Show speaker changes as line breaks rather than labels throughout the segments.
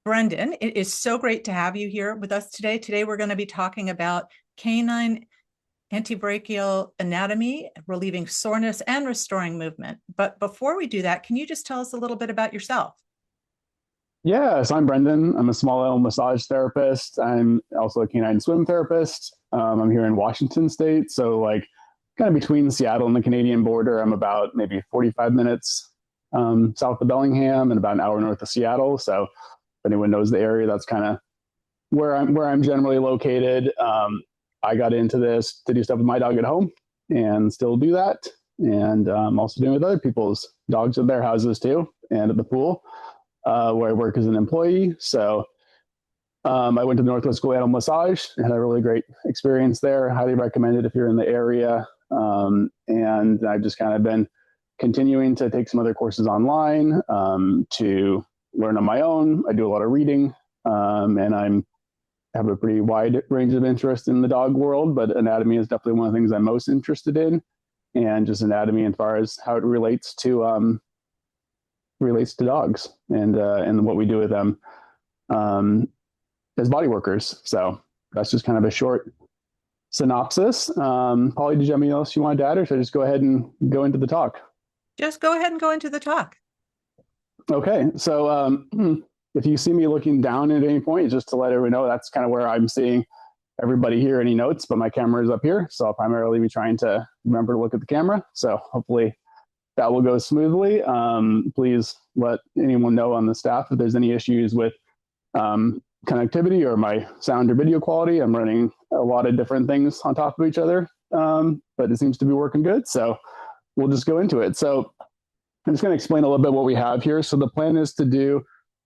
Brendan, it is so great to have you here with us today. Today, we're going to be talking about canine antebrachial anatomy, relieving soreness and restoring movement. But before we do that, can you just tell us a little bit about yourself?
Yes, I'm Brendan. I'm a small animal massage therapist. I'm also a canine swim therapist. I'm here in Washington State, so like kind of between Seattle and the Canadian border. I'm about maybe 45 minutes south of Bellingham and about an hour north of Seattle. So if anyone knows the area, that's kind of where I'm generally located. I got into this to do stuff with my dog at home and still do that. And also doing with other people's dogs at their houses too, and at the pool where I work as an employee. So I went to the Northwest School of Animal Massage and had a really great experience there. Highly recommend it if you're in the area. And I've just kind of been continuing to take some other courses online to learn on my own. I do a lot of reading, and I have a pretty wide range of interest in the dog world, but anatomy is definitely one of the things I'm most interested in, and just anatomy as far as how it relates to dogs and what we do with them as body workers. So that's just kind of a short synopsis. Polly, did you have anything else you wanted to add, or should I just go ahead and go into the talk?
Just go ahead and go into the talk.
Okay, so if you see me looking down at any point, just to let everyone know, that's kind of where I'm seeing everybody here, any notes, but my camera is up here. So I'll primarily be trying to remember to look at the camera. So hopefully that will go smoothly. Please let anyone know on the staff if there's any issues with connectivity or my sound or video quality. I'm running a lot of different things on top of each other, but it seems to be working good. So we'll just go into it. So I'm just going to explain a little bit what we have here. So the plan is to do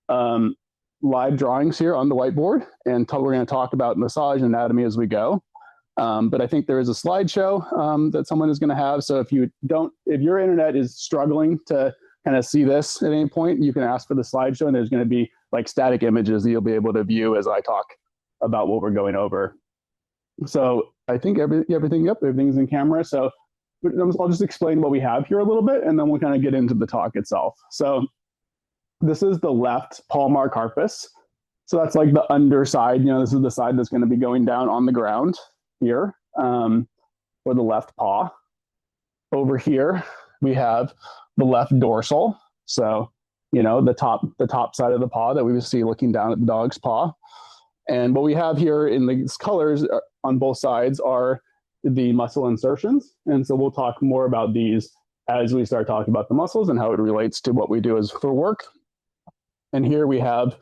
live drawings here on the whiteboard, and we're going to talk about massage and anatomy as we go. But I think there is a slideshow that someone is going to have. So if your internet is struggling to kind of see this at any point, you can ask for the slideshow, and there's going to be like static images that you'll be able to view as I talk about what we're going over. So I think everything's in camera. So I'll just explain what we have here a little bit, and then we'll kind of get into the talk itself. So this is the left palmar carpus. So that's like the underside. This is the side that's going to be going down on the ground here, or the left paw. Over here, we have the left dorsal. So, the top side of the paw that we would see looking down at the dog's paw. And what we have here in these colors on both sides are the muscle insertions. And so we'll talk more about these as we start talking about the muscles and how it relates to what we do as for work. And here we have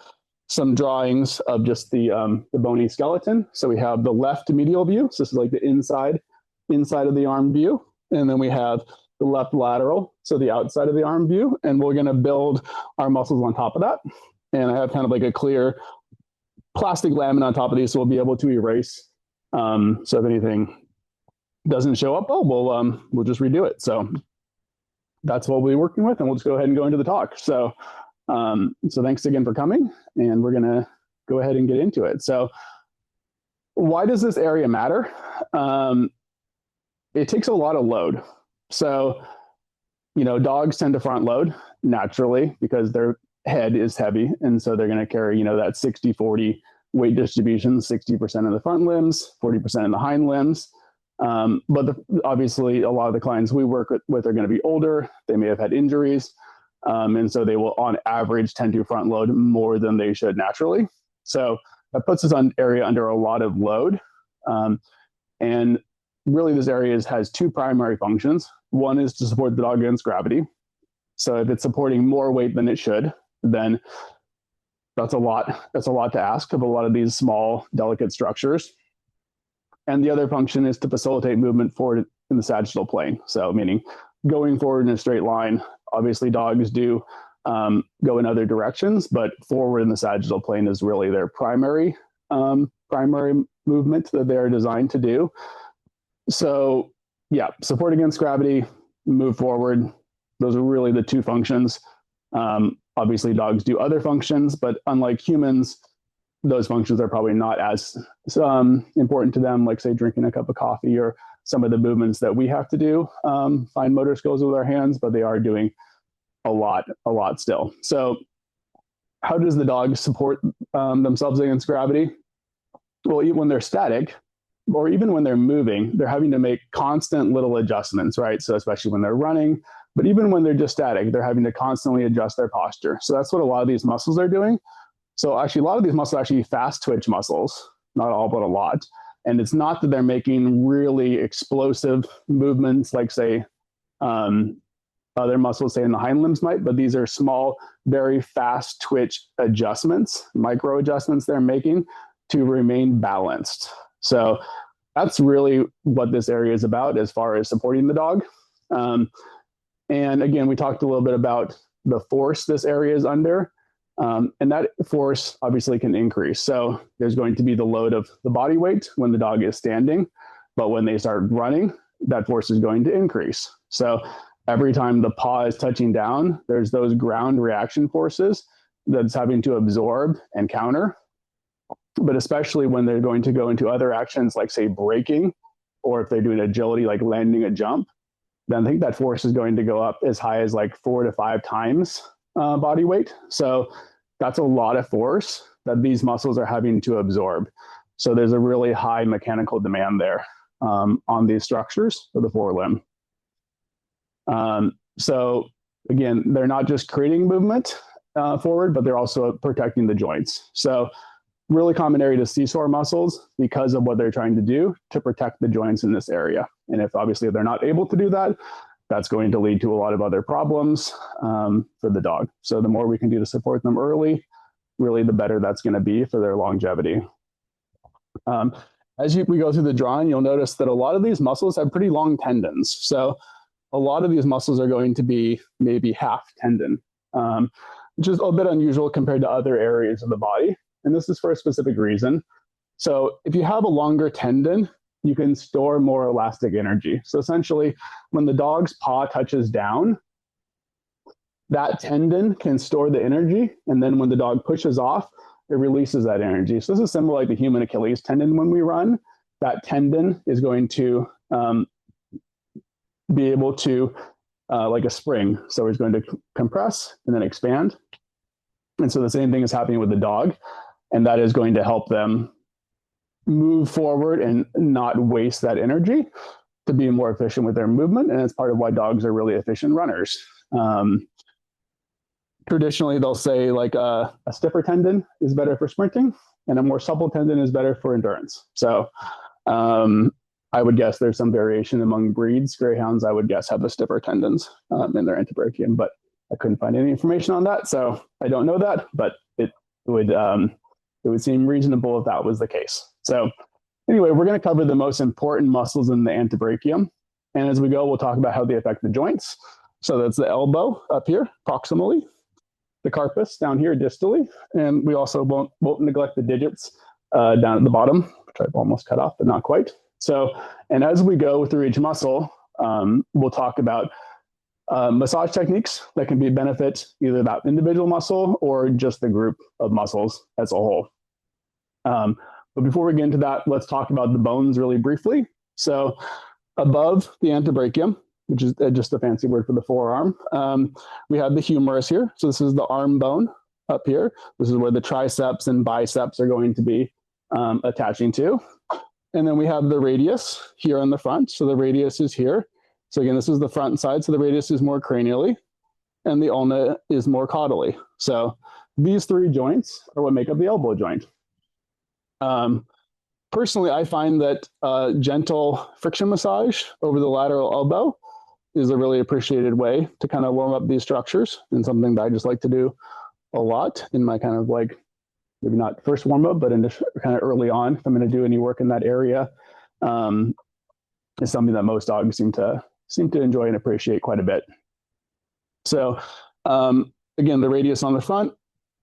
some drawings of just the bony skeleton. So we have the left medial view. So this is like the inside of the arm view. And then we have the left lateral, so the outside of the arm view. And we're going to build our muscles on top of that. And I have kind of like a clear plastic laminate on top of these, so we'll be able to erase. So if anything doesn't show up, we'll just redo it. So that's what we'll be working with, and we'll just go ahead and go into the talk. So thanks again for coming, and we're gonna go ahead and get into it. So why does this area matter? It takes a lot of load. So, dogs tend to front load naturally because their head is heavy. And so they're going to carry, that 60-40 weight distribution, 60% of the front limbs, 40% in the hind limbs. But obviously, a lot of the clients we work with are going to be older. They may have had injuries. And so they will, on average, tend to front load more than they should naturally. So that puts this area under a lot of load. And really, this area has two primary functions. One is to support the dog against gravity. So if it's supporting more weight than it should, then that's a lot to ask of a lot of these small, delicate structures. And the other function is to facilitate movement forward in the sagittal plane. So meaning going forward in a straight line. Obviously, dogs do go in other directions, but forward in the sagittal plane is really their primary movement that they're designed to do. So yeah, support against gravity, move forward. Those are really the two functions. Obviously, dogs do other functions, but unlike humans, those functions are probably not as important to them, like say drinking a cup of coffee or some of the movements that we have to do, fine motor skills with our hands, but they are doing a lot still. So how does the dog support themselves against gravity? Well, even when they're static, or even when they're moving, they're having to make constant little adjustments, right? So especially when they're running, but even when they're just static, they're having to constantly adjust their posture. So that's what a lot of these muscles are doing. So actually, a lot of these muscles are actually fast twitch muscles, not all, but a lot. And it's not that they're making really explosive movements like, say, other muscles, say in the hind limbs might, but these are small, very fast twitch adjustments, micro adjustments they're making to remain balanced. So that's really what this area is about as far as supporting the dog. And again, we talked a little bit about the force this area is under. And that force obviously can increase. So there's going to be the load of the body weight when the dog is standing, but when they start running, that force is going to increase. So every time the paw is touching down, there's those ground reaction forces that's having to absorb and counter. But especially when they're going to go into other actions like, say, braking, or if they're doing agility like landing a jump, then I think that force is going to go up as high as like 4 to 5 times body weight. So that's a lot of force that these muscles are having to absorb. So there's a really high mechanical demand there on these structures of the forelimb. So again, they're not just creating movement forward, but they're also protecting the joints. So really common area to see sore muscles because of what they're trying to do to protect the joints in this area. And if obviously they're not able to do that, that's going to lead to a lot of other problems for the dog. So the more we can do to support them early, really the better that's going to be for their longevity. We go through the drawing, you'll notice that a lot of these muscles have pretty long tendons. So a lot of these muscles are going to be maybe half tendon, which is a bit unusual compared to other areas of the body. And this is for a specific reason. So if you have a longer tendon, you can store more elastic energy. So essentially, when the dog's paw touches down, that tendon can store the energy. And then when the dog pushes off, it releases that energy. So this is similar like the human Achilles tendon when we run. That tendon is going to be able to, like a spring. So it's going to compress and then expand. And so the same thing is happening with the dog. And that is going to help them move forward and not waste that energy to be more efficient with their movement. And it's part of why dogs are really efficient runners. Traditionally, they'll say like a stiffer tendon is better for sprinting and a more supple tendon is better for endurance. So I would guess there's some variation among breeds. Greyhounds, I would guess, have the stiffer tendons in their antebrachium, but I couldn't find any information on that. So I don't know that, but it would seem reasonable if that was the case. So anyway, we're going to cover the most important muscles in the antebrachium. And as we go, we'll talk about how they affect the joints. So that's the elbow up here, proximally, the carpus down here distally. And we also won't neglect the digits down at the bottom, which I've almost cut off, but not quite. So, and as we go through each muscle, we'll talk about massage techniques that can be a benefit, either that individual muscle or just the group of muscles as a whole. But before we get into that, let's talk about the bones really briefly. So above the antebrachium, which is just a fancy word for the forearm, we have the humerus here. So this is the arm bone up here. This is where the triceps and biceps are going to be attaching to. And then we have the radius here on the front. So the radius is here. So again, this is the front side. So the radius is more cranially and the ulna is more caudally. So these three joints are what make up the elbow joint. Personally, I find that gentle friction massage over the lateral elbow is a really appreciated way to kind of warm up these structures, and something that I just like to do a lot in my kind of like, maybe not first warm up, but in kind of early on, if I'm going to do any work in that area, is something that most dogs seem to enjoy and appreciate quite a bit. So again, the radius on the front,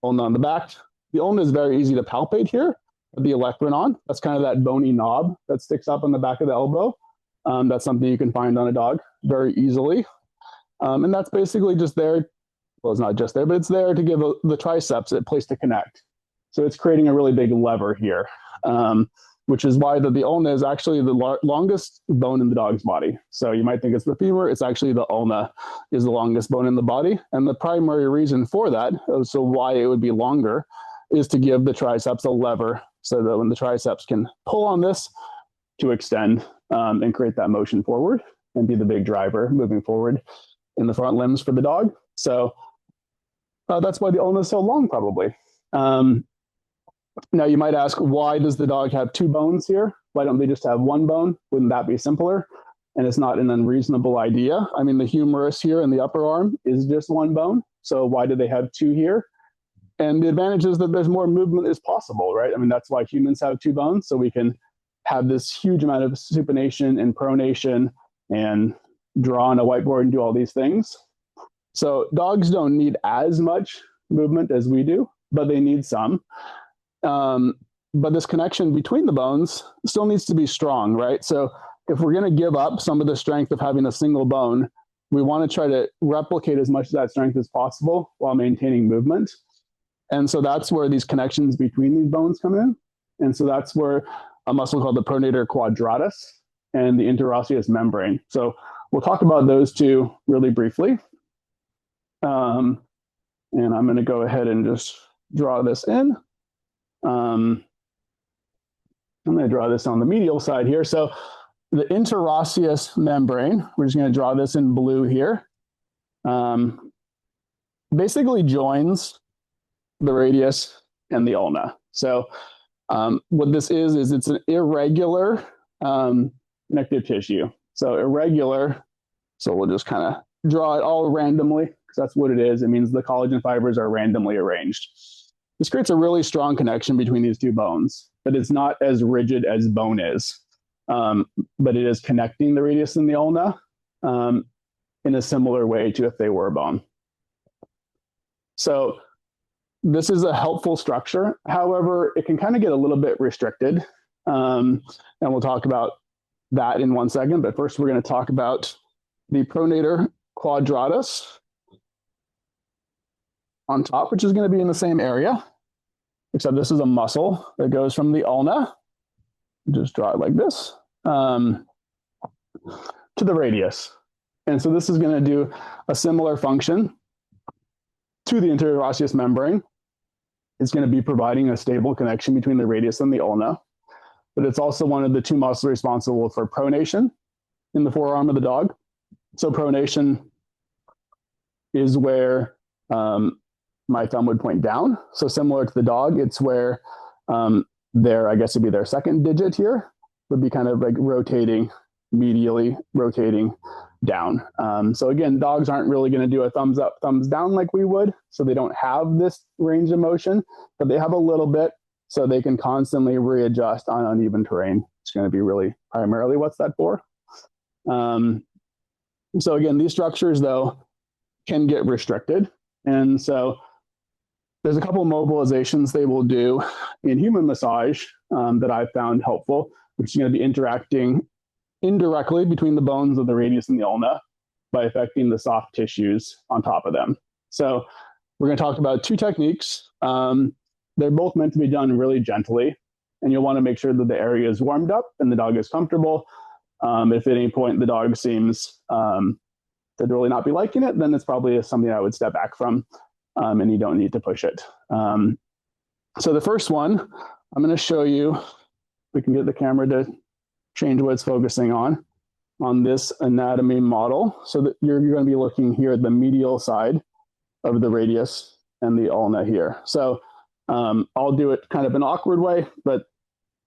ulna on the back. The ulna is very easy to palpate here. The olecranon, that's kind of that bony knob that sticks up on the back of the elbow. That's something you can find on a dog very easily. And that's basically just there. Well, it's not just there, but it's there to give the triceps a place to connect. So it's creating a really big lever here. which is why the ulna is actually the longest bone in the dog's body. So you might think it's the femur. It's actually the ulna is the longest bone in the body. And the primary reason for that, so why it would be longer, is to give the triceps a lever so that when the triceps can pull on this to extend and create that motion forward and be the big driver moving forward in the front limbs for the dog. So that's why the ulna is so long, probably. Now you might ask, why does the dog have two bones here? Why don't they just have one bone? Wouldn't that be simpler? And it's not an unreasonable idea. I mean, the humerus here in the upper arm is just one bone. So why do they have two here? And the advantage is that there's more movement is possible, right? I mean, that's why humans have two bones. So we can have this huge amount of supination and pronation and draw on a whiteboard and do all these things. So dogs don't need as much movement as we do, but they need some. But this connection between the bones still needs to be strong, right? So if we're going to give up some of the strength of having a single bone, we want to try to replicate as much of that strength as possible while maintaining movement. And so that's where these connections between these bones come in. And so that's where a muscle called the pronator quadratus and the interosseous membrane. So we'll talk about those two really briefly. And I'm going to go ahead and just draw this in. I'm going to draw this on the medial side here. So the interosseous membrane, we're just going to draw this in blue here, basically joins the radius and the ulna. So what this is it's an irregular connective tissue. So irregular, so we'll just kind of draw it all randomly, because that's what it is. It means the collagen fibers are randomly arranged. This creates a really strong connection between these two bones, but it's not as rigid as bone is. But it is connecting the radius and the ulna in a similar way to if they were bone. So this is a helpful structure. However, it can kind of get a little bit restricted. And we'll talk about that in 1 second. But first, we're going to talk about the pronator quadratus on top, which is going to be in the same area, except this is a muscle that goes from the ulna, just draw it like this, to the radius. And so this is going to do a similar function to the interosseous membrane. It's going to be providing a stable connection between the radius and the ulna, but it's also one of the two muscles responsible for pronation in the forearm of the dog. So pronation is where my thumb would point down. So similar to the dog, it's where I guess it'd be their second digit here, would be kind of like rotating, medially rotating down. So again, dogs aren't really going to do a thumbs up, thumbs down like we would. So they don't have this range of motion, but they have a little bit, so they can constantly readjust on uneven terrain. It's going to be really primarily what's that for. So again, these structures though can get restricted. And so there's a couple of mobilizations they will do in human massage that I've found helpful, which is going to be interacting indirectly between the bones of the radius and the ulna by affecting the soft tissues on top of them. So we're going to talk about two techniques. They're both meant to be done really gently, and you'll want to make sure that the area is warmed up and the dog is comfortable. If at any point the dog seems to really not be liking it, then it's probably something I would step back from, and you don't need to push it. So the first one, I'm going to show you, we can get the camera to change what it's focusing on this anatomy model. So that you're going to be looking here at the medial side of the radius and the ulna here. So I'll do it kind of an awkward way, but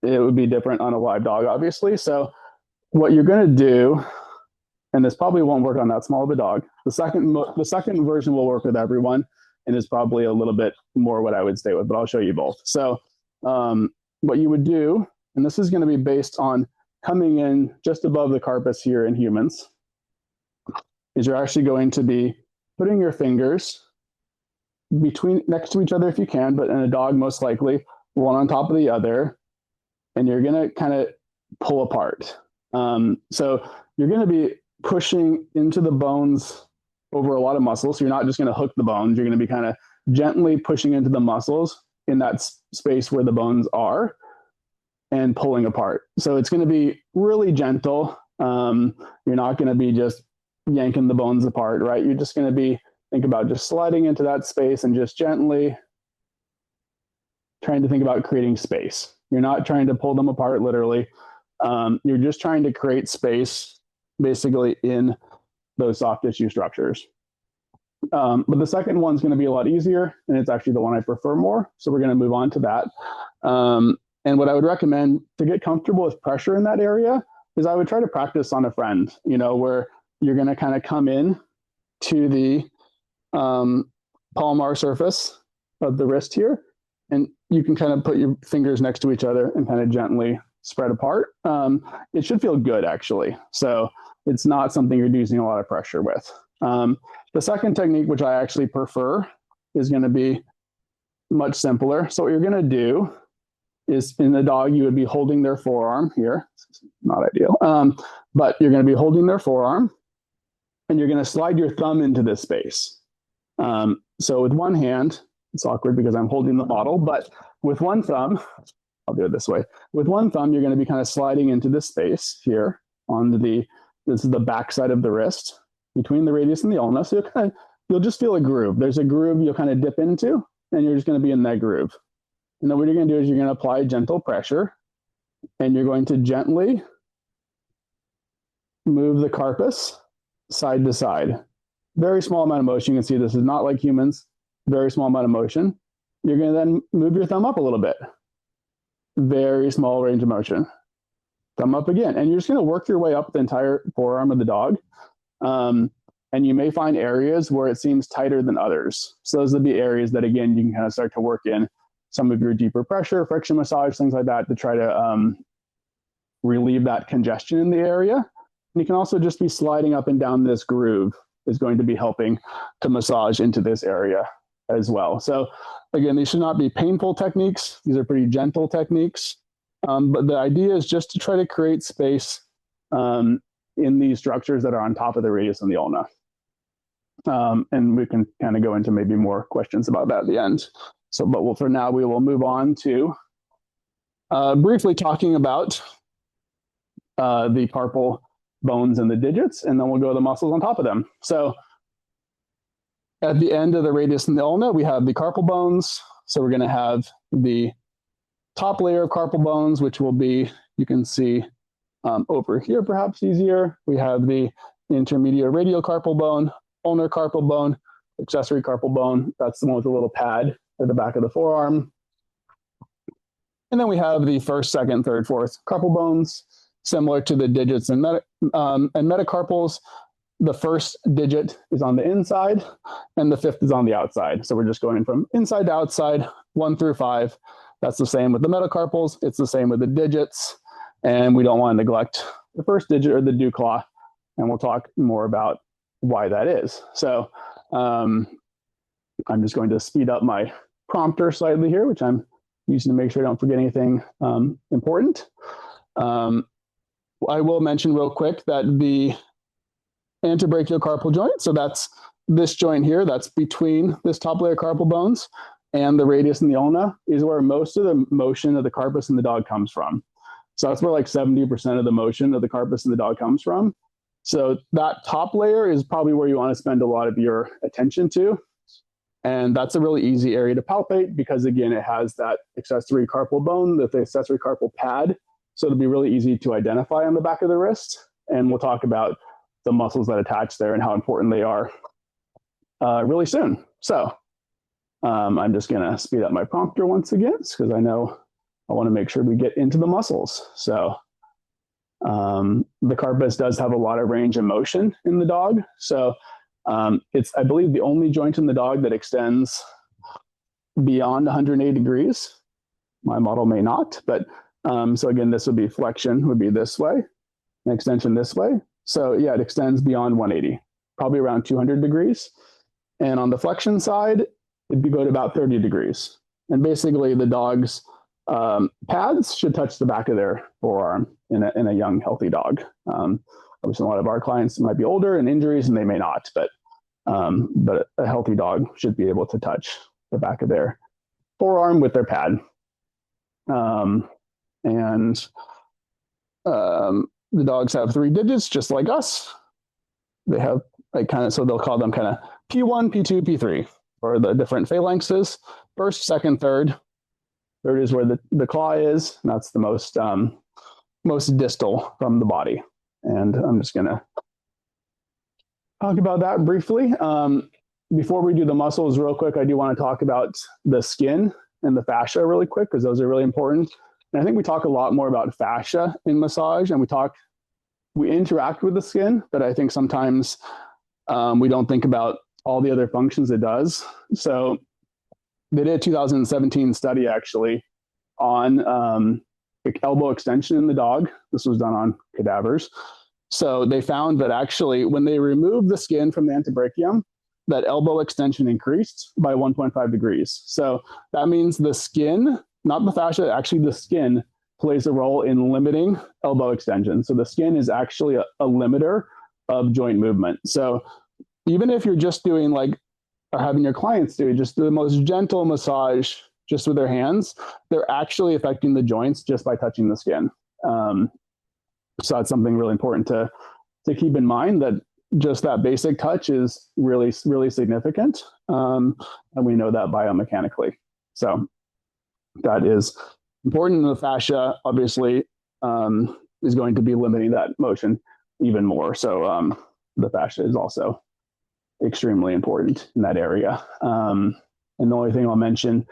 it would be different on a live dog, obviously. So what you're going to do, and this probably won't work on that small of a dog. The second version will work with everyone, and is probably a little bit more what I would stay with, but I'll show you both. So what you would do, and this is going to be based on coming in just above the carpus here in humans, is you're actually going to be putting your fingers next to each other if you can, but in a dog most likely one on top of the other, and you're going to kind of pull apart. So you're going to be pushing into the bones over a lot of muscles. So you're not just going to hook the bones. You're going to be kind of gently pushing into the muscles in that space where the bones are. and pulling apart. So it's going to be really gentle. You're not going to be just yanking the bones apart, right? You're just going to be, think about just sliding into that space and just gently trying to think about creating space. You're not trying to pull them apart literally. You're just trying to create space basically in those soft tissue structures. But the second one's going to be a lot easier, and it's actually the one I prefer more. So we're going to move on to that. And what I would recommend to get comfortable with pressure in that area is I would try to practice on a friend, where you're going to kind of come in to the palmar surface of the wrist here, and you can kind of put your fingers next to each other and kind of gently spread apart. It should feel good, actually. So it's not something you're using a lot of pressure with. The second technique, which I actually prefer, is going to be much simpler. So what you're going to do is, in the dog, you would be holding their forearm here. Not ideal. But you're going to be holding their forearm, and you're going to slide your thumb into this space. So with one hand, it's awkward because I'm holding the bottle, but with one thumb, I'll do it this way. With one thumb, you're going to be kind of sliding into this space here on this is the back side of the wrist between the radius and the ulna. So you'll just feel a groove. There's a groove you'll kind of dip into, and you're just going to be in that groove. And then what you're going to do is you're going to apply gentle pressure, and you're going to gently move the carpus side to side. Very small amount of motion. You can see this is not like humans. Very small amount of motion. You're going to then move your thumb up a little bit. Very small range of motion. Thumb up again. And you're just going to work your way up the entire forearm of the dog. And you may find areas where it seems tighter than others. So those will be areas that, again, you can kind of start to work in some of your deeper pressure, friction massage, things like that, to try to relieve that congestion in the area. And you can also just be sliding up and down this groove is going to be helping to massage into this area as well. So again, these should not be painful techniques. These are pretty gentle techniques. But the idea is just to try to create space in these structures that are on top of the radius and the ulna. And we can kind of go into maybe more questions about that at the end. So, but for now, we will move on to briefly talking about the carpal bones and the digits, and then we'll go to the muscles on top of them. So at the end of the radius and the ulna, we have the carpal bones. So we're going to have the top layer of carpal bones, which will be, you can see over here, perhaps easier. We have the intermediate radial carpal bone, ulnar carpal bone, accessory carpal bone. That's the one with the little pad at the back of the forearm. And then we have the first, second, third, fourth carpal bones, similar to the digits and metacarpals. The first digit is on the inside, and the fifth is on the outside. So we're just going from inside to outside, 1 through 5. That's the same with the metacarpals. It's the same with the digits. And we don't want to neglect the first digit or the dew claw. And we'll talk more about why that is. So I'm just going to speed up my prompter slightly here, which I'm using to make sure I don't forget anything important. I will mention real quick that the antebrachial carpal joint, so that's this joint here, that's between this top layer carpal bones and the radius and the ulna, is where most of the motion of the carpus in the dog comes from. So that's where like 70% of the motion of the carpus in the dog comes from. So that top layer is probably where you want to spend a lot of your attention to. And that's a really easy area to palpate because, again, it has that accessory carpal bone, the accessory carpal pad. So it'll be really easy to identify on the back of the wrist. And we'll talk about the muscles that attach there and how important they are really soon. So I'm just going to speed up my prompter once again because I know I want to make sure we get into the muscles. So the carpus does have a lot of range of motion in the dog. So it's, I believe, the only joint in the dog that extends beyond 180 degrees. My model may not, but so again, this would be flexion would be this way, and extension this way. So yeah, it extends beyond 180, probably around 200 degrees. And on the flexion side, it'd go to about 30 degrees. And basically the dog's pads should touch the back of their forearm in a young, healthy dog. Obviously, a lot of our clients might be older and injuries, and they may not, but a healthy dog should be able to touch the back of their forearm with their pad. And the dogs have 3 digits, just like us. They have like kind of, so they'll call them kind of P1, P2, P3, or the different phalanxes. First, second, third. Third is where the claw is. And that's the most distal from the body. And I'm just going to talk about that briefly. Before we do the muscles real quick, I do want to talk about the skin and the fascia really quick, because those are really important. And I think we talk a lot more about fascia in massage, and we interact with the skin, but I think sometimes we don't think about all the other functions it does. So they did a 2017 study actually on elbow extension in the dog. This was done on cadavers. So they found that actually when they removed the skin from the antebrachium, that elbow extension increased by 1.5 degrees. So that means the skin, not the fascia, actually the skin plays a role in limiting elbow extension. So the skin is actually a limiter of joint movement. So even if you're just doing like, or having your clients do just the most gentle massage just with their hands, they're actually affecting the joints just by touching the skin. So that's something really important to keep in mind, that just that basic touch is really, really significant. And we know that biomechanically. So that is important. The fascia obviously is going to be limiting that motion even more. So the fascia is also extremely important in that area. And the only thing I'll mention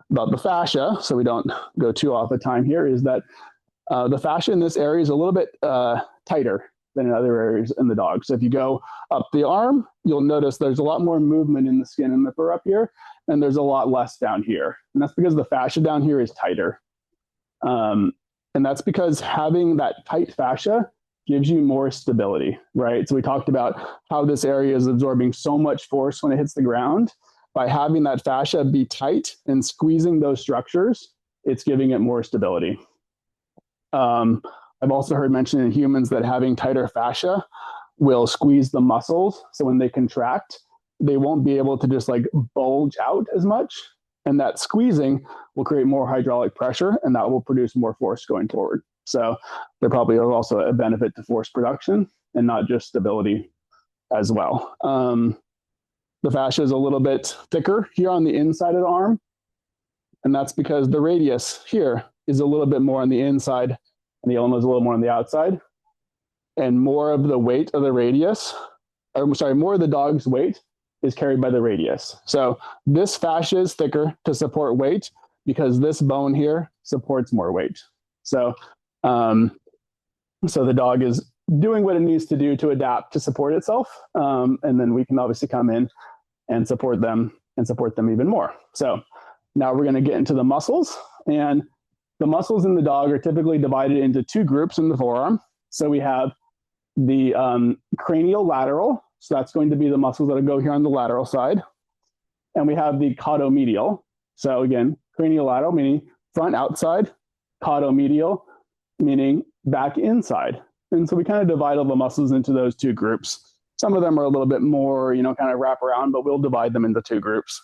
about the fascia, so we don't go too off the time here, is that the fascia in this area is a little bit tighter than in other areas in the dog. So if you go up the arm, you'll notice there's a lot more movement in the skin and the fur up here, and there's a lot less down here. And that's because the fascia down here is tighter. And that's because having that tight fascia gives you more stability, right? So we talked about how this area is absorbing so much force when it hits the ground. By having that fascia be tight and squeezing those structures, it's giving it more stability. I've also heard mentioned in humans that having tighter fascia will squeeze the muscles. So when they contract, they won't be able to just like bulge out as much. And that squeezing will create more hydraulic pressure, and that will produce more force going forward. So there probably is also a benefit to force production and not just stability as well. The fascia is a little bit thicker here on the inside of the arm. And that's because the radius here is a little bit more on the inside and the ulna is a little more on the outside. And more of the weight of the radius, or sorry, more of the dog's weight is carried by the radius. So this fascia is thicker to support weight because this bone here supports more weight. So, so the dog is doing what it needs to do to adapt to support itself. And then we can obviously come in and support them even more. So now we're going to get into the muscles, and the muscles in the dog are typically divided into 2 groups in the forearm. So we have the cranial lateral. So that's going to be the muscles that go here on the lateral side. And we have the caudomedial. So again, cranial lateral, meaning front outside, caudomedial, meaning back inside. And so we kind of divide all the muscles into those 2 groups. Some of them are a little bit more, kind of wrap around, but we'll divide them into 2 groups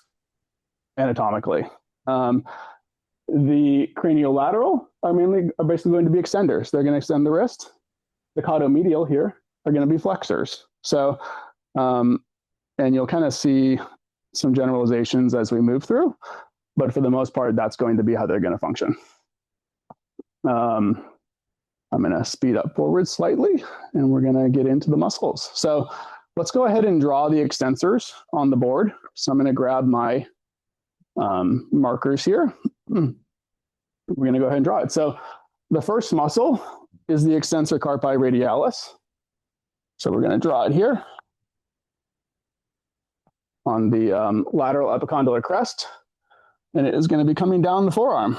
anatomically. The cranial lateral are basically going to be extenders. They're going to extend the wrist. The caudomedial here are going to be flexors. So, and you'll kind of see some generalizations as we move through, but for the most part, that's going to be how they're going to function. I'm going to speed up forward slightly, and we're going to get into the muscles. So let's go ahead and draw the extensors on the board. So I'm going to grab my markers here. We're going to go ahead and draw it. So the first muscle is the extensor carpi radialis. So we're going to draw it here on the lateral epicondylar crest, and it is going to be coming down the forearm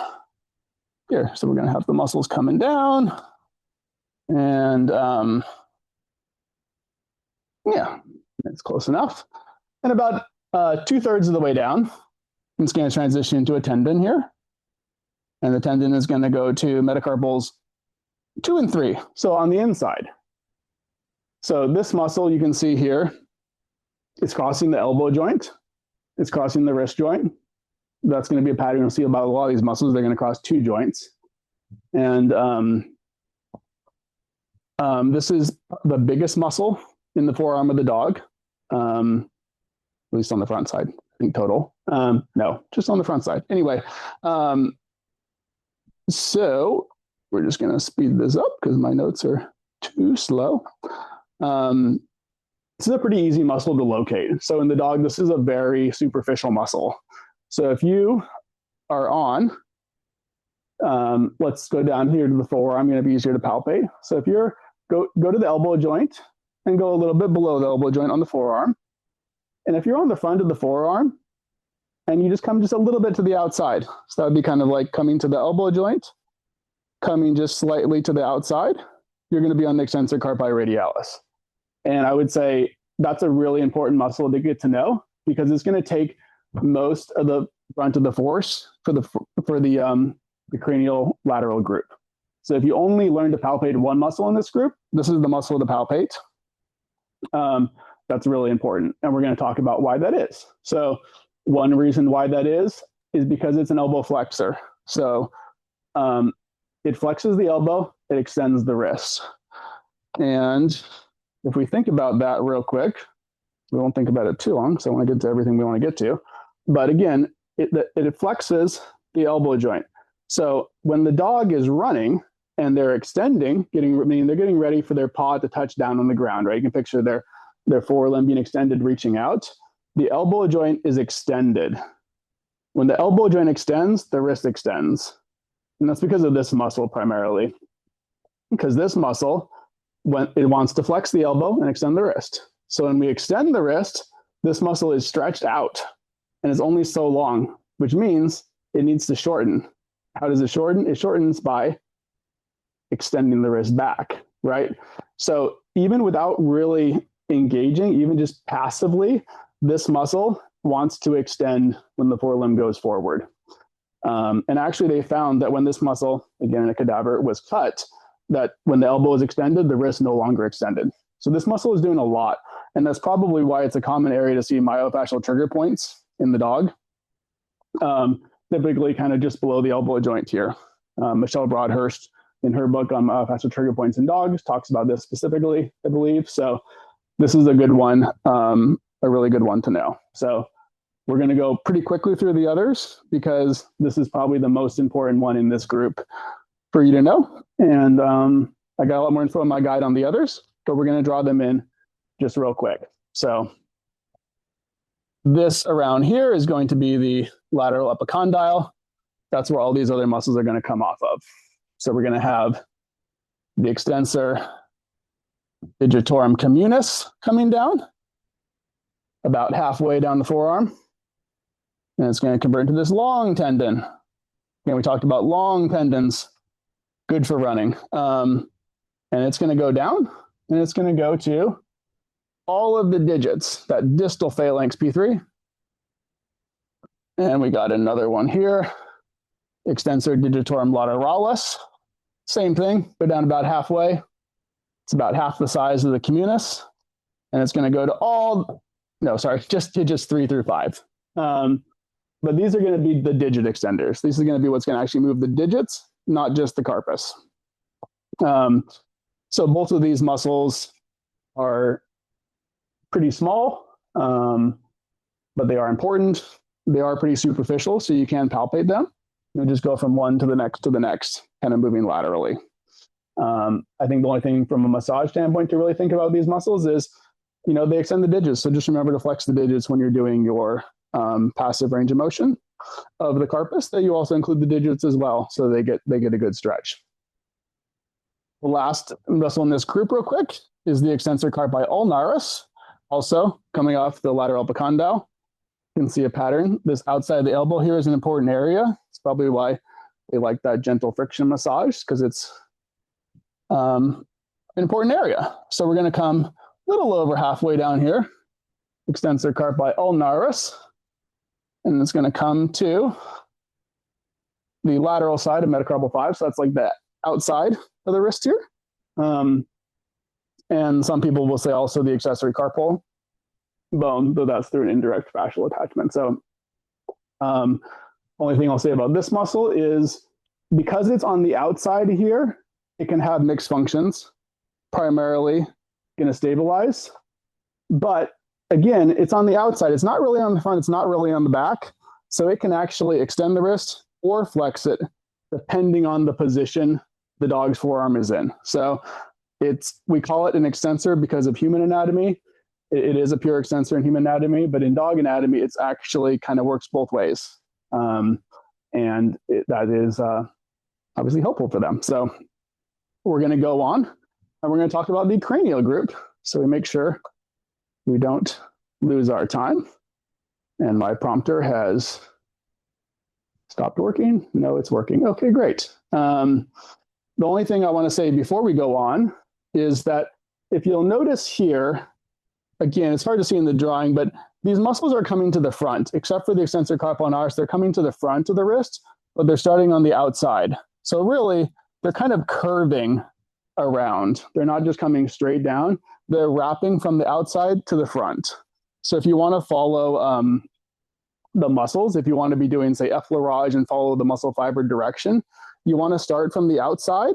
here. So we're going to have the muscles coming down, and yeah, it's close enough. And about 2/3 of the way down, it's going to transition into a tendon here. And the tendon is going to go to metacarpals 2 and 3. So on the inside. So this muscle you can see here, it's crossing the elbow joint. It's crossing the wrist joint. That's going to be a pattern you'll see about a lot of these muscles. They're going to cross 2 joints. And this is the biggest muscle in the forearm of the dog, at least on the front side, I think total. No, just on the front side. Anyway, so we're just going to speed this up because my notes are too slow. This is a pretty easy muscle to locate. So in the dog, this is a very superficial muscle. So if you are on, let's go down here to the forearm. Going to be easier to palpate. So if you're go to the elbow joint and go a little bit below the elbow joint on the forearm. And if you're on the front of the forearm and you just come just a little bit to the outside, so that would be kind of like coming to the elbow joint, coming just slightly to the outside, you're going to be on the extensor carpi radialis. And I would say that's a really important muscle to get to know because it's going to take most of the brunt of the force for the cranial lateral group. So if you only learn to palpate one muscle in this group, this is the muscle to palpate. That's really important. And we're going to talk about why that is. So one reason why that is because it's an elbow flexor. So it flexes the elbow, it extends the wrist. And if we think about that real quick, we won't think about it too long, so I want to get to everything we want to get to. But again, it flexes the elbow joint. So when the dog is running and they're extending, they're getting ready for their paw to touch down on the ground, right? You can picture their forelimb being extended, reaching out. The elbow joint is extended. When the elbow joint extends, the wrist extends. And that's because of this muscle primarily. Because this muscle, when it wants to flex the elbow and extend the wrist. So when we extend the wrist, this muscle is stretched out and it's only so long, which means it needs to shorten. How does it shorten? It shortens by extending the wrist back, right? So even without really engaging, even just passively, this muscle wants to extend when the forelimb goes forward. And actually they found that when this muscle, again in a cadaver, was cut, that when the elbow is extended, the wrist no longer extended. So this muscle is doing a lot. And that's probably why it's a common area to see myofascial trigger points in the dog, typically kind of just below the elbow joint here. Michelle Broadhurst, in her book on myofascial trigger points in dogs, talks about this specifically, I believe. So this is a good one, a really good one to know. So we're going to go pretty quickly through the others because this is probably the most important one in this group for you to know. And I got a lot more info in my guide on the others, but we're going to draw them in just real quick. So this around here is going to be the lateral epicondyle. That's where all these other muscles are going to come off of. So we're going to have the extensor digitorum communis coming down about halfway down the forearm. And it's going to convert into this long tendon. And we talked about long tendons, good for running. And it's going to go down and it's going to go to all of the digits, that distal phalanx P3. And we got another one here, extensor digitorum lateralis. Same thing, go down about halfway. It's about half the size of the communis. And it's going to go to just digits 3 through 5. But these are going to be the digit extenders. These are going to be what's going to actually move the digits, not just the carpus. So both of these muscles are pretty small, but they are important. They are pretty superficial, so you can palpate them. You just go from one to the next, kind of moving laterally. I think the only thing from a massage standpoint to really think about these muscles is, they extend the digits. So just remember to flex the digits when you're doing your passive range of motion of the carpus, that you also include the digits as well, so they get a good stretch. The last muscle in this group real quick is the extensor carpi ulnaris, also coming off the lateral epicondyle. You can see a pattern. This outside the elbow here is an important area. It's probably why they like that gentle friction massage, because it's an important area. So we're going to come a little over halfway down here, extensor carpi ulnaris, and it's going to come to the lateral side of metacarpal 5. So that's like the outside of the wrist here. And some people will say also the accessory carpal bone, though that's through an indirect fascial attachment. So only thing I'll say about this muscle is because it's on the outside here, it can have mixed functions, primarily going to stabilize. But again, it's on the outside. It's not really on the front. It's not really on the back. So it can actually extend the wrist or flex it depending on the position the dog's forearm is in. So we call it an extensor because of human anatomy. It is a pure extensor in human anatomy, but in dog anatomy, it's actually kind of works both ways. That is obviously helpful for them. So we're going to go on and we're going to talk about the cranial group. So we make sure we don't lose our time. And my prompter has stopped working. No, it's working. Okay, great. The only thing I want to say before we go on is that if you'll notice here, again, it's hard to see in the drawing, but these muscles are coming to the front, except for the extensor carpi ulnaris. They're coming to the front of the wrist, but they're starting on the outside. So really, they're kind of curving around. They're not just coming straight down. They're wrapping from the outside to the front. So if you want to follow the muscles, if you want to be doing, say, effleurage and follow the muscle fiber direction, you want to start from the outside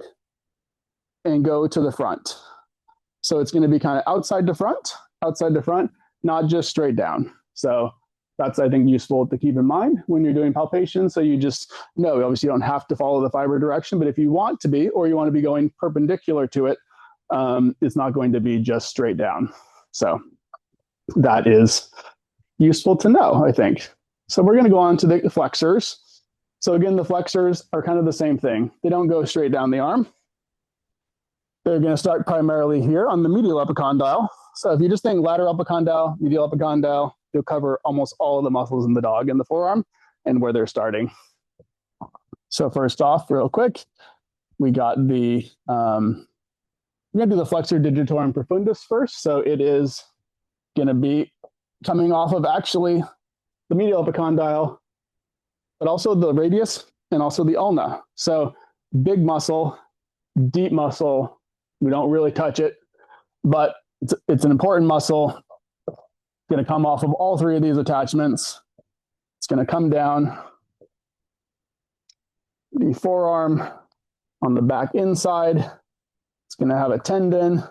and go to the front. So it's going to be kind of outside to front, not just straight down. So that's, I think, useful to keep in mind when you're doing palpation. So you just know, obviously, you don't have to follow the fiber direction, but if you want to be, or you want to be going perpendicular to it, it's not going to be just straight down. So that is useful to know, I think. So we're going to go on to the flexors. So again, the flexors are kind of the same thing. They don't go straight down the arm. They're going to start primarily here on the medial epicondyle. So if you just think lateral epicondyle, medial epicondyle, you'll cover almost all of the muscles in the dog in the forearm and where they're starting. So first off, real quick, we got the, we're going to do the flexor digitorum profundus first. So it is going to be coming off of actually the medial epicondyle, but also the radius and also the ulna. So big muscle, deep muscle. We don't really touch it, but it's an important muscle. It's going to come off of all three of these attachments. It's going to come down the forearm on the back inside. It's going to have a tendon.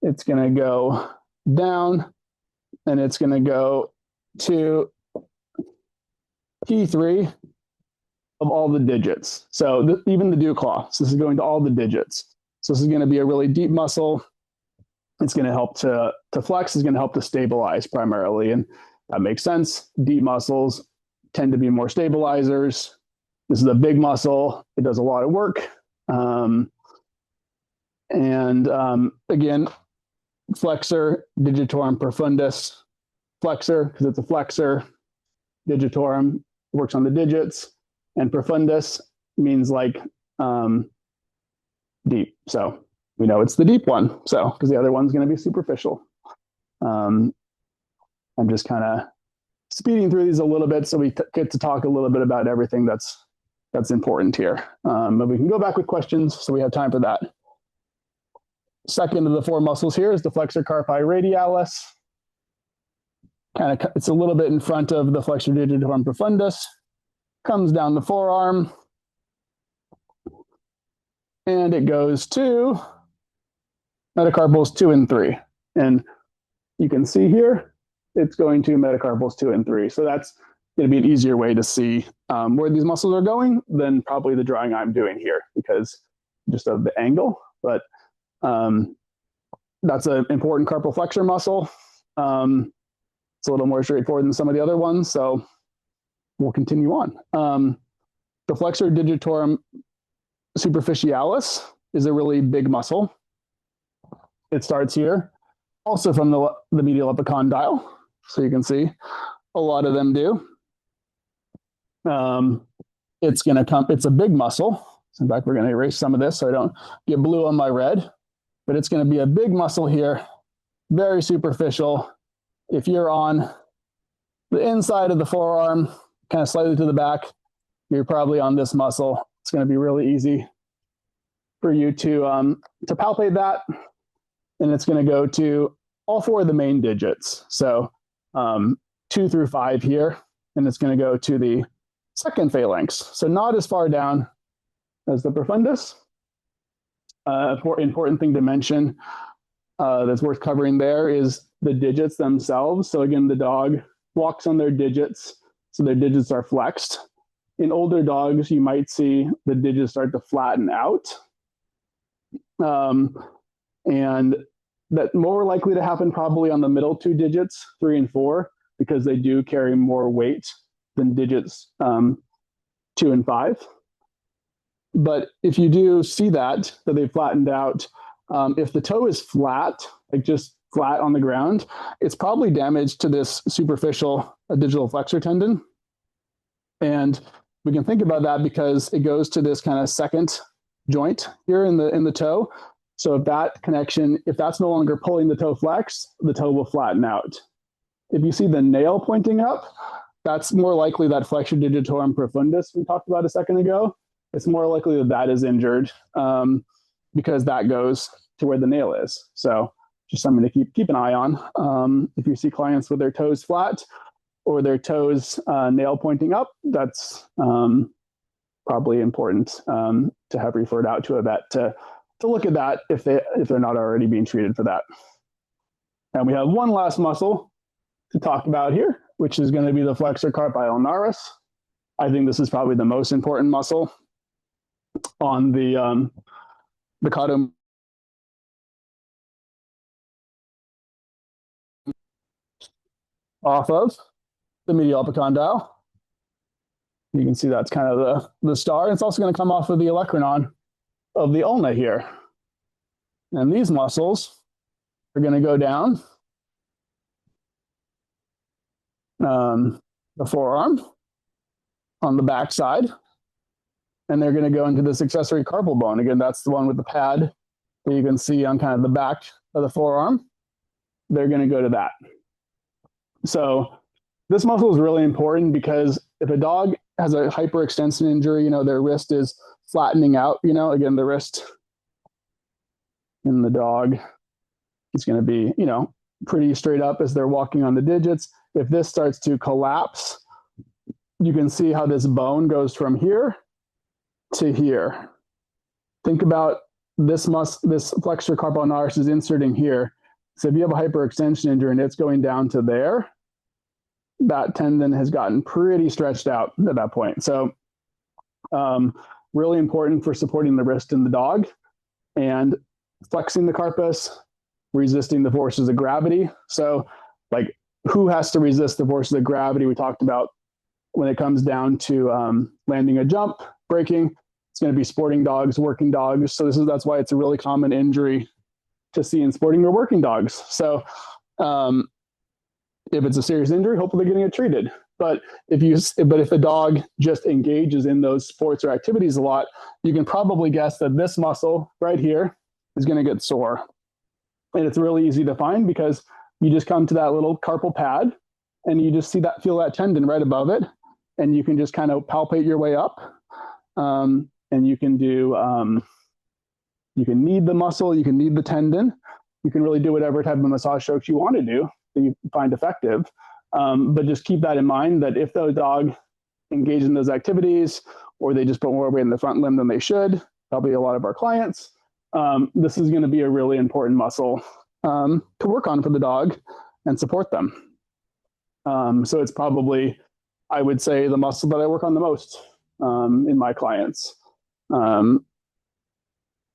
It's going to go down, and it's going to go to P3 of all the digits. So even the dew claw. So this is going to all the digits. So this is going to be a really deep muscle. It's going to help to flex. It's going to help to stabilize primarily. And that makes sense. Deep muscles tend to be more stabilizers. This is a big muscle. It does a lot of work. Again, flexor, digitorum profundus. Flexor, because it's a flexor. Digitorum works on the digits. And profundus means like deep. So we know it's the deep one. So because the other one's going to be superficial. I'm just kind of speeding through these a little bit so we get to talk a little bit about everything that's important here. But we can go back with questions, so we have time for that. Second of the four muscles here is the flexor carpi radialis. It's a little bit in front of the flexor digitorum profundus. Comes down the forearm. And it goes to metacarpals 2 and 3. And you can see here, it's going to metacarpals 2 and 3. So that's going to be an easier way to see where these muscles are going than probably the drawing I'm doing here, because just of the angle. But that's an important carpal flexor muscle. It's a little more straightforward than some of the other ones. So we'll continue on. The flexor digitorum superficialis is a really big muscle. It starts here, also from the medial epicondyle. So you can see a lot of them do. It's going to come, it's a big muscle. So in fact, we're going to erase some of this so I don't get blue on my red, but it's going to be a big muscle here, very superficial. If you're on the inside of the forearm, kind of slightly to the back, you're probably on this muscle. It's going to be really easy for you to palpate that. And it's going to go to all four of the main digits. So 2 through 5 here, and it's going to go to the second phalanx. So not as far down as the profundus. Important thing to mention that's worth covering there is the digits themselves. So again, the dog walks on their digits, so their digits are flexed. In older dogs, you might see the digits start to flatten out. And that's more likely to happen probably on the middle two digits, 3 and 4, because they do carry more weight than digits 2 and 5. But if you do see that they flattened out, if the toe is flat, like just flat on the ground, it's probably damage to this superficial digital flexor tendon. And we can think about that because it goes to this kind of second joint here in the toe. So if that connection, if that's no longer pulling the toe flex, the toe will flatten out. If you see the nail pointing up, that's more likely that flexor digitorum profundus we talked about a second ago. It's more likely that that is injured because that goes to where the nail is. So just something to keep an eye on. If you see clients with their toes flat or their toes nail pointing up, that's probably important to have referred out to a vet to look at that if they're not already being treated for that. And we have one last muscle to talk about here, which is going to be the flexor carpi ulnaris. I think this is probably the most important muscle on the caudo off of the medial epicondyle. You can see that's kind of the star. It's also going to come off of the olecranon of the ulna here. And these muscles are going to go down the forearm on the back side, and they're going to go into this accessory carpal bone. Again, that's the one with the pad that you can see on kind of the back of the forearm. They're going to go to that. So this muscle is really important because if a dog has a hyperextension injury, their wrist is flattening out, again, the wrist in the dog is going to be, pretty straight up as they're walking on the digits. If this starts to collapse, you can see how this bone goes from here to here. Think about this flexor carpi ulnaris is inserting here. So if you have a hyperextension injury and it's going down to there, that tendon has gotten pretty stretched out at that point. So really important for supporting the wrist in the dog and flexing the carpus, resisting the forces of gravity. So like who has to resist the forces of gravity? We talked about when it comes down to landing a jump, braking, it's going to be sporting dogs, working dogs. So that's why it's a really common injury to see in sporting or working dogs. So if it's a serious injury, hopefully they're getting it treated. But if a dog just engages in those sports or activities a lot, you can probably guess that this muscle right here is going to get sore. And it's really easy to find because you just come to that little carpal pad and you just feel that tendon right above it. And you can just kind of palpate your way up. And you can do, you can knead the muscle, you can knead the tendon. You can really do whatever type of massage strokes you want to do that you find effective. But just keep that in mind that if the dog engages in those activities or they just put more weight in the front limb than they should, probably a lot of our clients, this is going to be a really important muscle to work on for the dog and support them. So it's probably, I would say, the muscle that I work on the most in my clients.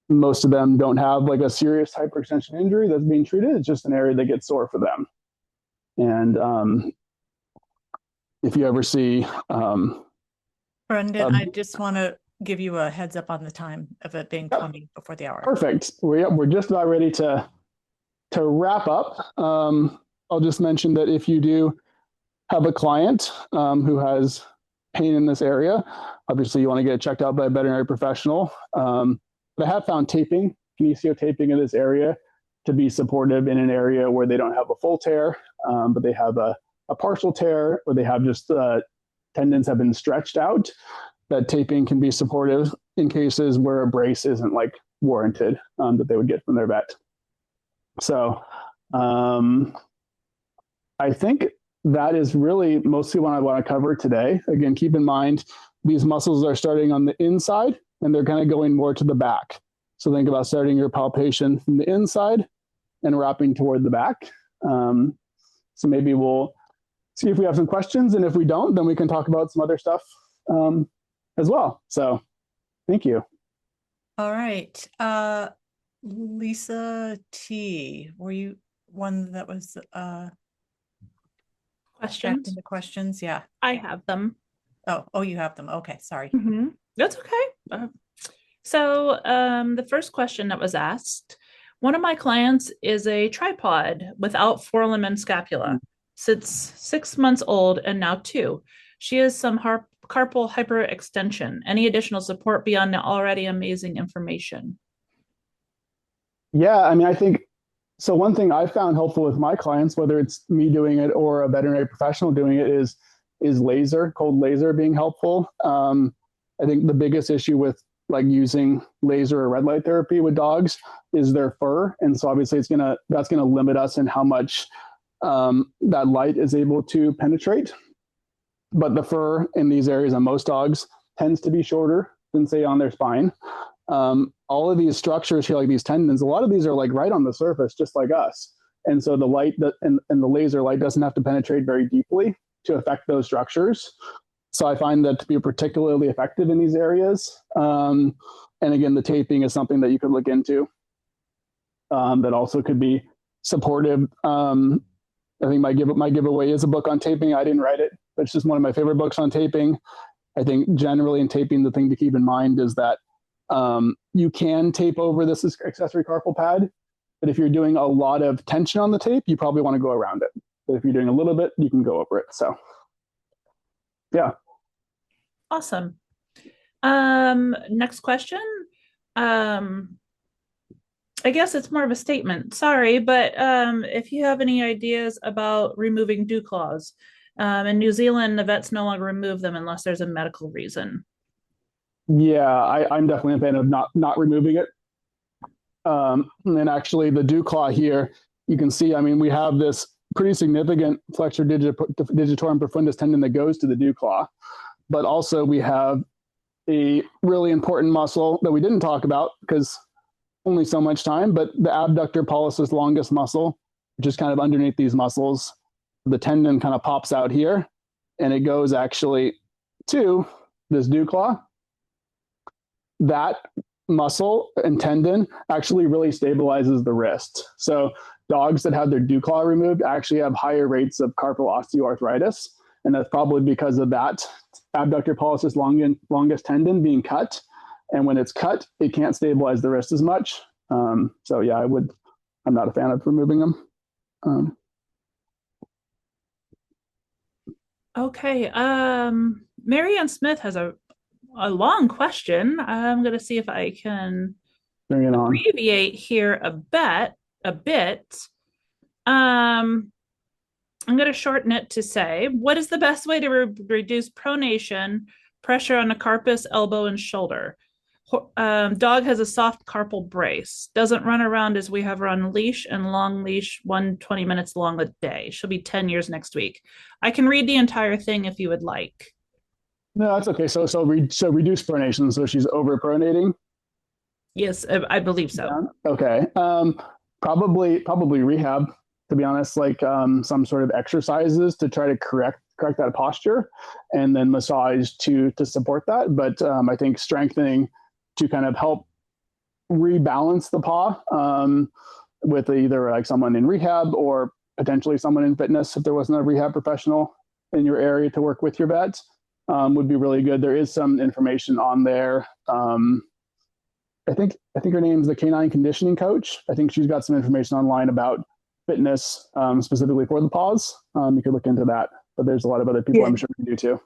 Most of them don't have like a serious hyperextension injury that's being treated. It's just an area that gets sore for them. And if you ever see
Brendan, I just want to give you a heads up on the time of it being 20 before the hour.
Perfect. We're just about ready to wrap up. I'll just mention that if you do have a client who has pain in this area, obviously you want to get it checked out by a veterinary professional. But I have found taping, kinesio taping in this area to be supportive in an area where they don't have a full tear, but they have a partial tear, or they have just tendons have been stretched out. That taping can be supportive in cases where a brace isn't like warranted that they would get from their vet. So I think that is really mostly what I want to cover today. Again, keep in mind, these muscles are starting on the inside and they're kind of going more to the back. So think about starting your palpation from the inside and wrapping toward the back. So maybe we'll see if we have some questions, and if we don't, then we can talk about some other stuff as well. So thank you.
All right. Lisa T, were you one that was
Questions?
the questions? Yeah.
I have them.
Oh, you have them. Okay, sorry.
That's okay. So the first question that was asked, one of my clients is a tripod without forelimb and scapula. Sits 6 months old and now 2. She has some carpal hyperextension. Any additional support beyond the already amazing information?
Yeah, I mean, I think so. One thing I found helpful with my clients, whether it's me doing it or a veterinary professional doing it, is laser, cold laser being helpful. I think the biggest issue with like using laser or red light therapy with dogs is their fur, and so obviously that's gonna limit us in how much that light is able to penetrate. But the fur in these areas on most dogs tends to be shorter than say on their spine. All of these structures here, like these tendons, a lot of these are like right on the surface, just like us. And so the light and the laser light doesn't have to penetrate very deeply to affect those structures. So I find that to be particularly effective in these areas. And again, the taping is something that you could look into that also could be supportive. I think my giveaway is a book on taping. I didn't write it, but it's just one of my favorite books on taping. I think generally in taping, the thing to keep in mind is that you can tape over this accessory carpal pad, but if you're doing a lot of tension on the tape, you probably want to go around it. But if you're doing a little bit, you can go over it. So, yeah.
Awesome. Next question. I guess it's more of a statement. Sorry, but if you have any ideas about removing dew claws. In New Zealand, the vets no longer remove them unless there's a medical reason.
Yeah, I'm definitely a fan of not removing it. And actually, the dew claw here, you can see, I mean, we have this pretty significant flexor digitorum profundus tendon that goes to the dew claw. But also we have a really important muscle that we didn't talk about because only so much time, but the abductor pollicis longus muscle, which is kind of underneath these muscles. The tendon kind of pops out here and it goes actually to this dew claw. That muscle and tendon actually really stabilizes the wrist. So dogs that have their dew claw removed actually have higher rates of carpal osteoarthritis. And that's probably because of that abductor pollicis longus tendon being cut. And when it's cut, it can't stabilize the wrist as much. So yeah, I'm not a fan of removing them.
Okay. Marianne Smith has a long question. I'm going to see if I can
Bring it on.
abbreviate here a bit. I'm going to shorten it to say, what is the best way to reduce pronation, pressure on the carpus, elbow, and shoulder? Dog has a soft carpal brace. Doesn't run around as we have run leash and long leash, 20 minutes long a day. She'll be 10 years next week. I can read the entire thing if you would like.
No, that's okay. So reduce pronation. So she's overpronating.
Yes, I believe so.
Yeah. Okay. Probably rehab, to be honest, like some sort of exercises to try to correct that posture, and then massage to support that. But I think strengthening to kind of help rebalance the paw with either like someone in rehab or potentially someone in fitness, if there wasn't a rehab professional in your area to work with your vet, would be really good. There is some information on there. I think her name's the Canine Conditioning Coach. I think she's got some information online about fitness specifically for the paws. You could look into that, but there's a lot of other people I'm sure can do too.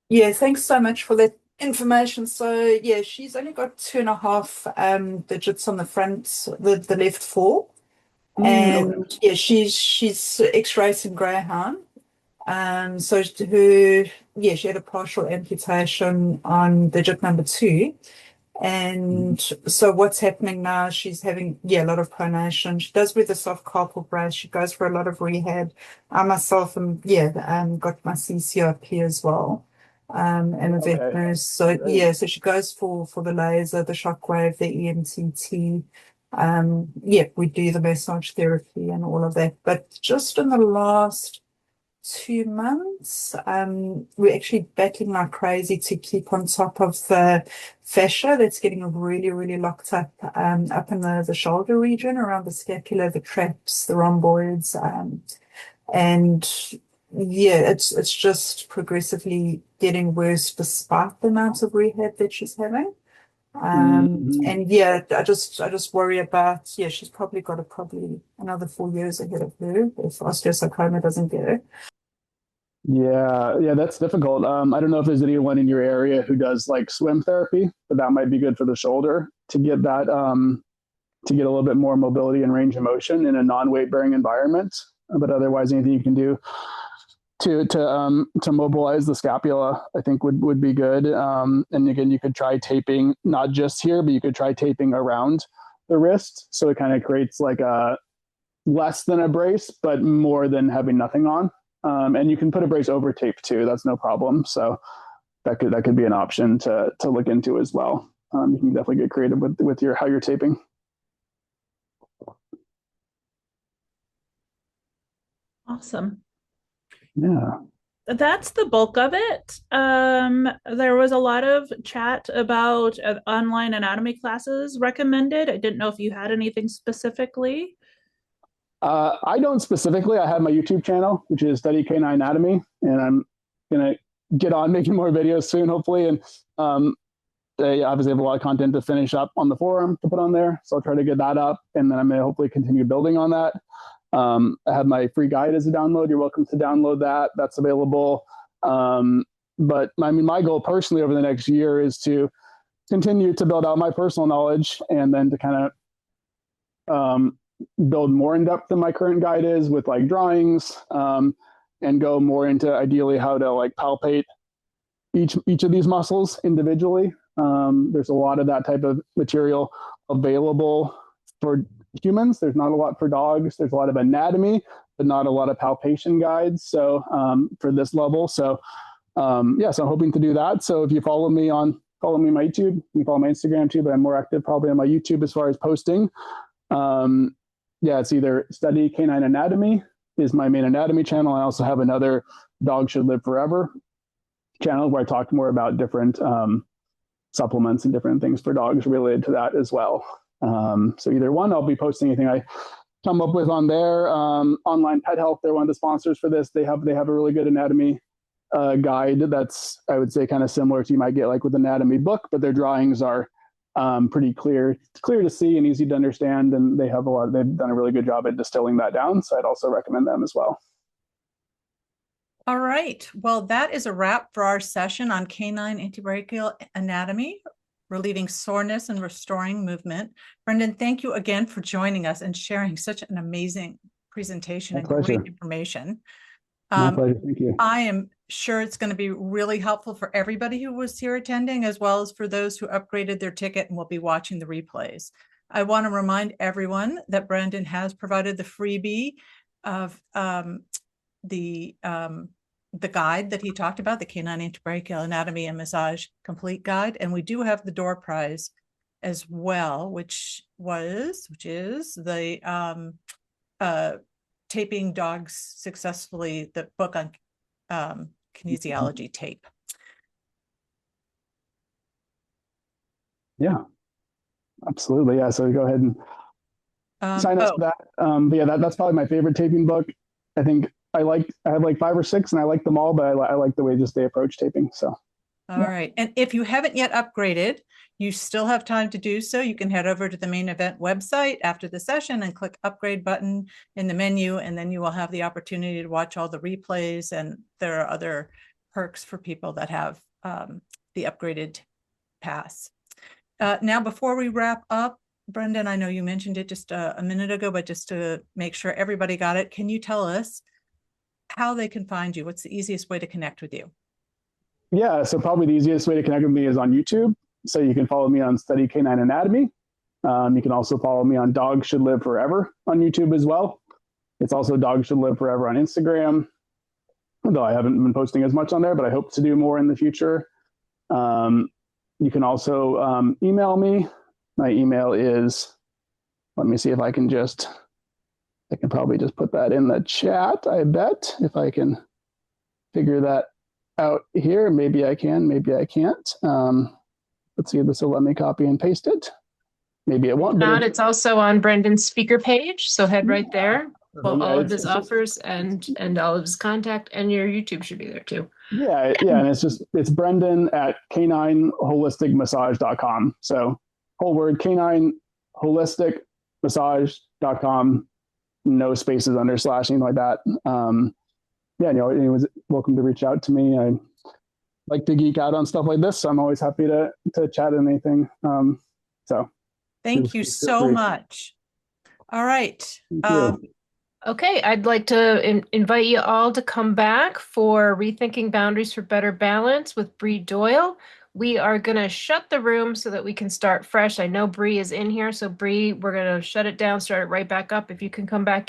Yeah, thanks so much for that information. So yeah, she's only got 2.5 digits on the front, the left fore. And yeah, she's ex-racing greyhound. So she had a partial amputation on digit number 2. And so what's happening now, she's having, a lot of pronation. She does with a soft carpal brace. She goes for a lot of rehab. I myself got my CCRP as well. and a vet nurse. So yeah, so she goes for the laser, the shockwave, the EMTT. Yeah, we do the massage therapy and all of that. But just in the last 2 months, we're actually battling like crazy to keep on top of the fascia that's getting really, really locked up in the shoulder region, around the scapula, the traps, the rhomboids, and yeah, it's just progressively getting worse despite the amount of rehab that she's having. And yeah, I just worry about, yeah, she's probably got probably another 4 years ahead of her if osteosarcoma doesn't get her.
Yeah, that's difficult. I don't know if there's anyone in your area who does like swim therapy, but that might be good for the shoulder to get that to get a little bit more mobility and range of motion in a non-weight bearing environment. But otherwise, anything you can do to mobilize the scapula, I think would be good. And again, you could try taping, not just here, but you could try taping around the wrist, so it kind of creates like a less than a brace, but more than having nothing on. And you can put a brace over tape too. That's no problem. So that could be an option to look into as well. You can definitely get creative with how you're taping.
Awesome.
Yeah.
That's the bulk of it. There was a lot of chat about online anatomy classes recommended. I didn't know if you had anything specifically.
I don't specifically. I have my YouTube channel, which is Study Canine Anatomy, and I'm gonna get on making more videos soon, hopefully. And they obviously have a lot of content to finish up on the forum to put on there, so I'll try to get that up, and then I'm gonna hopefully continue building on that. I have my free guide as a download. You're welcome to download that. That's available. But I mean, my goal personally over the next year is to continue to build out my personal knowledge, and then to kind of build more in depth than my current guide is with like drawings, and go more into ideally how to like palpate each of these muscles individually. There's a lot of that type of material available for humans. There's not a lot for dogs. There's a lot of anatomy, but not a lot of palpation guides. So for this level, so yeah, so I'm hoping to do that. So if you follow me on my YouTube, you can follow my Instagram too, but I'm more active probably on my YouTube as far as posting. Yeah, it's either Study Canine Anatomy is my main anatomy channel. I also have another Dog Should Live Forever channel where I talk more about different supplements and different things for dogs related to that as well. So either one, I'll be posting anything I come up with on there. Online Pet Health, they're one of the sponsors for this. They have a really good anatomy guide that's, I would say, kind of similar to you might get like with anatomy book, but their drawings are pretty clear to see and easy to understand. And they've done a really good job at distilling that down. So I'd also recommend them as well.
All right. Well, that is a wrap for our session on canine antebrachial anatomy, relieving soreness and restoring movement. Brendan, thank you again for joining us and sharing such an amazing presentation and great information.
My pleasure. Thank you.
I am sure it's going to be really helpful for everybody who was here attending, as well as for those who upgraded their ticket and will be watching the replays. I want to remind everyone that Brendan has provided the freebie of the guide that he talked about, the Canine Antebrachial Anatomy and Massage Complete Guide. And we do have the door prize as well, which is the Taping Dogs Successfully, the book on kinesiology tape. Yeah,
absolutely. Yeah. So go ahead and sign up for that. But yeah, that's probably my favorite taping book. I think I have like 5 or 6 and I like them all, but I like the way just they approach taping. So.
All right. And if you haven't yet upgraded, you still have time to do so. You can head over to the main event website after the session and click upgrade button in the menu, and then you will have the opportunity to watch all the replays. And there are other perks for people that have the upgraded pass. Now, before we wrap up, Brendan, I know you mentioned it just a minute ago, but just to make sure everybody got it, can you tell us how they can find you? What's the easiest way to connect with you?
Yeah, so probably the easiest way to connect with me is on YouTube. So you can follow me on Study Canine Anatomy. You can also follow me on Dog Should Live Forever on YouTube as well. It's also Dog Should Live Forever on Instagram. though I haven't been posting as much on there, but I hope to do more in the future. You can also email me. My email is, let me see if I can probably just put that in the chat, I bet, if I can figure that out here. Maybe I can, maybe I can't. Let's see if this will let me copy and paste it. Maybe it won't.
Not, it's also on Brendan's speaker page, so head right there. Well,
Yeah,
all of his offers and all of his contact, and your YouTube should be there too.
Yeah, and it's Brendan at canineholisticmassage.com. So whole word, canineholisticmassage.com, no spaces under slash, anything like that. Yeah, anyone's welcome to reach out to me. I like to geek out on stuff like this, so I'm always happy to chat on anything. So
thank you so much. All right.
Okay, I'd like to invite you all to come back for Rethinking Boundaries for Better Balance with Bree Doyle. We are going to shut the room so that we can start fresh. I know Bree is in here, so Bree, we're going to shut it down, start it right back up. If you can come back